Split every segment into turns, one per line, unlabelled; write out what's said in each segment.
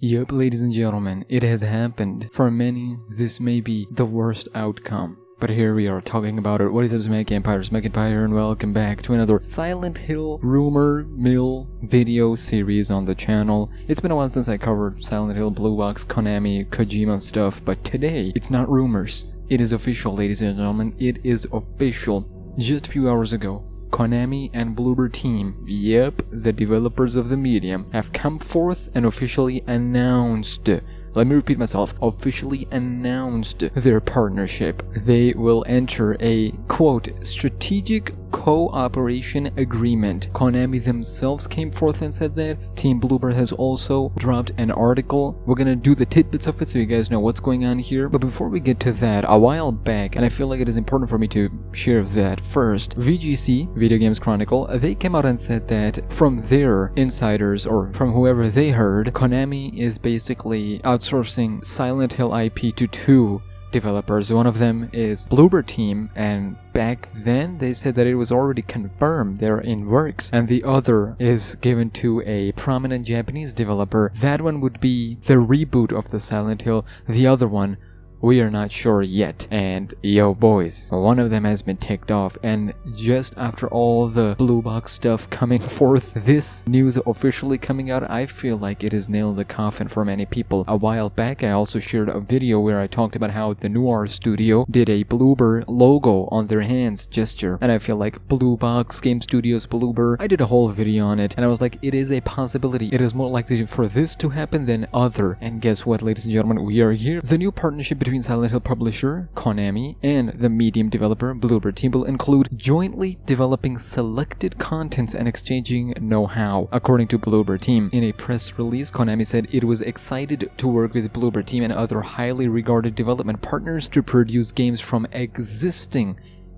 Yep, ladies and gentlemen, it has happened. For many, this may be the worst outcome. But here we are talking about it. What is up, SmackNPie here, and welcome back to another Silent Hill rumor mill video series on the channel. It's been a while since I covered Silent Hill, Blue Box, Konami, Kojima stuff, but today, it's not rumors. It is official, ladies and gentlemen. It is official. Just a few hours ago, Konami and Bloober team, yep, the developers of the medium, have come forth and officially announced, let me repeat myself, officially announced their partnership. They will enter a, quote, strategic cooperation agreement. Konami themselves came forth and said that. Team Bloober has also dropped an article. We're gonna do the tidbits of it so you guys know what's going on here. But before we get to that, a while back, and I feel like it is important for me to share that first, VGC, Video Games Chronicle, they came out and said that from their insiders, or from whoever they heard, Konami is basically outsourcing Silent Hill IP to two developers. One of them is Bloober team, and back then they said that it was already confirmed they're in works, and the other is given to a prominent Japanese developer. That one would be the reboot of the Silent Hill. The other one, we are not sure yet. And yo boys, one of them has been ticked off, and just after all the blue box stuff coming forth, this news officially coming out, I feel like it has nailed the coffin for many people. A while back I also shared a video where I talked about how the Noir studio did a Bloober logo on their hands gesture, and I feel like Blue Box Game Studios Bloober, I did a whole video on it, and I was like, it is a possibility. It is more likely for this to happen than other. And guess what, ladies and gentlemen, we are here. The new partnership between Silent Hill publisher Konami and the medium developer Bloober team will include jointly developing selected contents and exchanging know-how. According to Bloober team, in a press release, Konami said it was excited to work with Bloober team and other highly regarded development partners to produce games from existing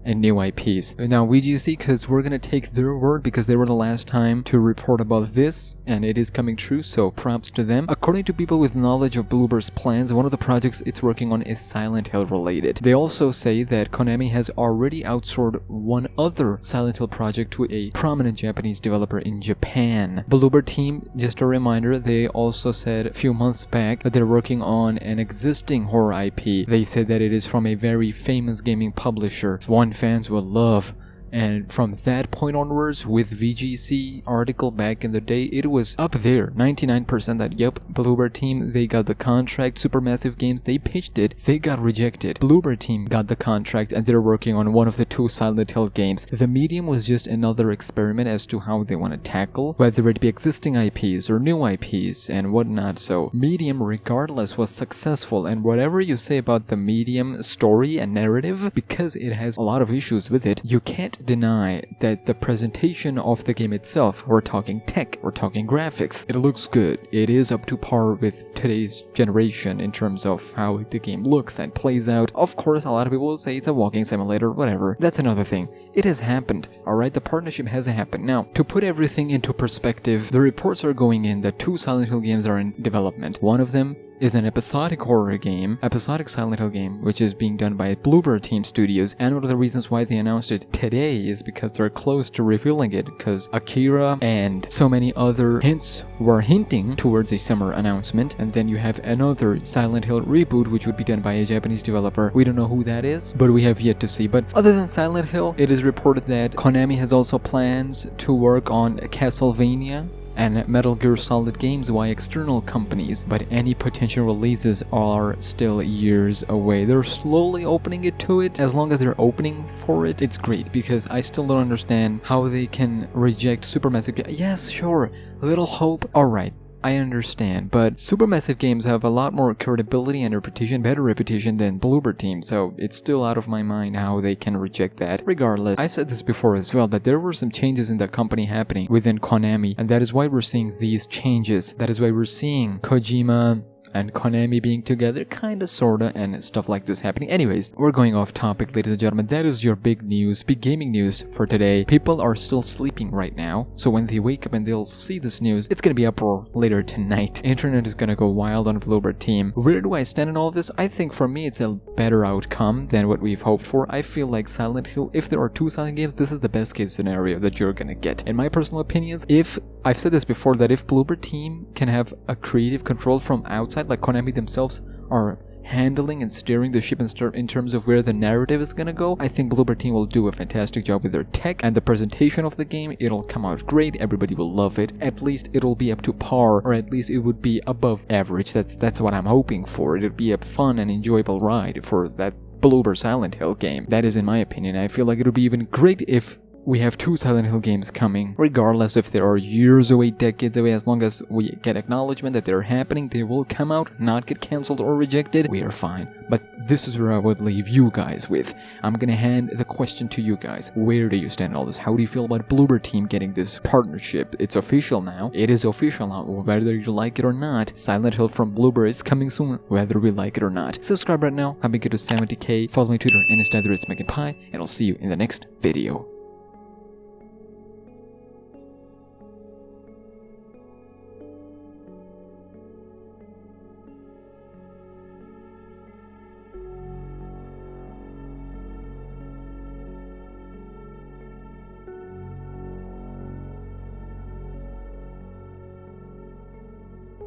and new IPs. Now VGC, because we're gonna take their word because they were the last time to report about this, and it is coming true, so props to them. According to people with knowledge of Bloober's plans, one of the projects it's working on is Silent Hill related. They also say that Konami has already outsourced one other Silent Hill project to a prominent Japanese developer in Japan. Bloober team, just a reminder, they also said a few months back that they're working on an existing horror IP. They said that it is from a very famous gaming publisher, one fans will love. And from that point onwards, with VGC article back in the day, it was up there, 99% that yep, Bloober team, they got the contract. Supermassive Games, they pitched it, they got rejected. Bloober team got the contract and they're working on one of the two Silent Hill games. The medium was just another experiment as to how they want to tackle, whether it be existing IPs or new IPs and whatnot. So medium regardless was successful, and whatever you say about the medium story and narrative, because it has a lot of issues with it, you can't deny that the presentation of the game itself, we're talking tech, we're talking graphics, it looks good. It is up to par with today's generation in terms of how the game looks and plays out. Of course, a lot of people will say it's a walking simulator, whatever. That's another thing. It has happened, alright? The partnership has happened. Now, to put everything into perspective, the reports are going in that two Silent Hill games are in development. One of them is an episodic horror game, episodic Silent Hill game, which is being done by Bloober Team Studios. And one of the reasons why they announced it today is because they're close to revealing it, because Akira and so many other hints were hinting towards a summer announcement. And then you have another Silent Hill reboot, which would be done by a Japanese developer. We don't know who that is, but we have yet to see. But other than Silent Hill, it is reported that Konami has also plans to work on Castlevania and Metal Gear Solid games by external companies, but any potential releases are still years away. They're slowly opening it to it. As long as they're opening for it, it's great, because I still don't understand how they can reject Supermassive. Yes, sure, Little Hope, alright, I understand, but Supermassive Games have a lot more credibility and reputation, better reputation than Bloober team, so it's still out of my mind how they can reject that. Regardless, I've said this before as well, that there were some changes in the company happening within Konami, and that is why we're seeing these changes. That is why we're seeing Kojima and Konami being together, kinda, sorta, and stuff like this happening. Anyways, we're going off topic, ladies and gentlemen. That is your big news, big gaming news for today. People are still sleeping right now, so when they wake up and they'll see this news, it's gonna be uproar later tonight. Internet is gonna go wild on Bloober team. Where do I stand in all of this? I think for me it's a better outcome than what we've hoped for. I feel like Silent Hill, if there are 2 Silent games, this is the best case scenario that you're gonna get. In my personal opinions, if I've said this before, that if Bloober team can have a creative control from outside, like Konami themselves are handling and steering the ship in terms of where the narrative is gonna go, I think Bloober team will do a fantastic job with their tech and the presentation of the game. It'll come out great, everybody will love it. At least it'll be up to par, or at least it would be above average. That's what I'm hoping for. It'll be a fun and enjoyable ride for that Bloober Silent Hill game. That is in my opinion. I feel like it would be even great if we have 2 Silent Hill games coming, regardless if they are years away, decades away. As long as we get acknowledgement that they're happening, they will come out, not get cancelled or rejected, we are fine. But this is where I would leave you guys with. I'm gonna hand the question to you guys. Where do you stand in all this? How do you feel about Bloober team getting this partnership? It's official now. It is official now, whether you like it or not. Silent Hill from Bloober is coming soon, whether we like it or not. Subscribe right now, help me get to 70k, follow me on Twitter and Instagram, it's SmackNPie, and I'll see you in the next video.